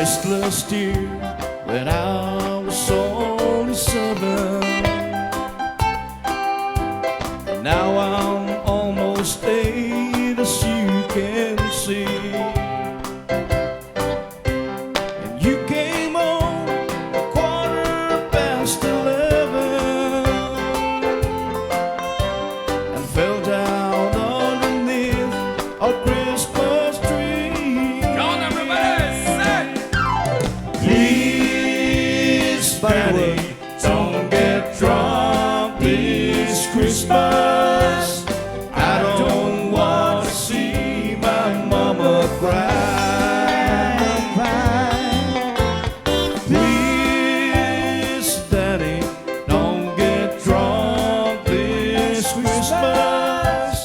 restless year when I was only 7. And now I'm almost 8, as you can see. And you came home a 11:15 and fell down underneath our Christmas tree. Come on, everybody, sing! Please, Daddy, don't get drunk this Christmas. I don't want to see my mama cry. Please, Daddy, don't get drunk this Christmas.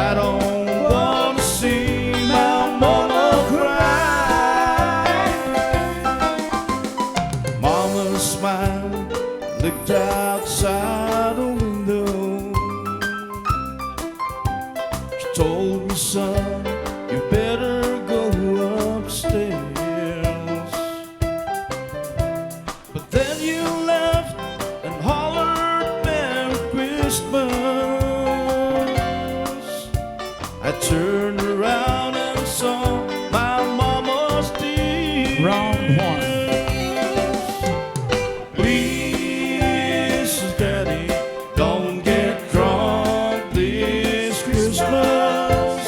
I don't want to see my mama cry. Mama smiled, looked outside the window. She told me, son, you better go upstairs. But then you left and hollered Merry Christmas. I turned around and saw my mama's tears. Round one. Please, Daddy, don't get drunk this Christmas.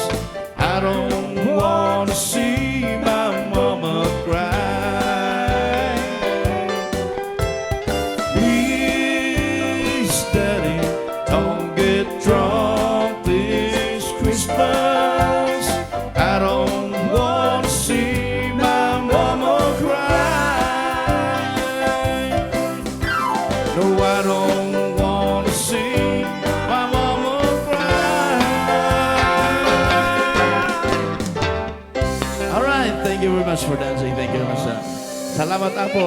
I don't want to see my mama cry. Please, Daddy, don't get drunk this Christmas. I don't want to see my mama cry. No, I don't want to see my mama cry. Alright, thank you very much for dancing. Thank you very much. Salamat, Apo.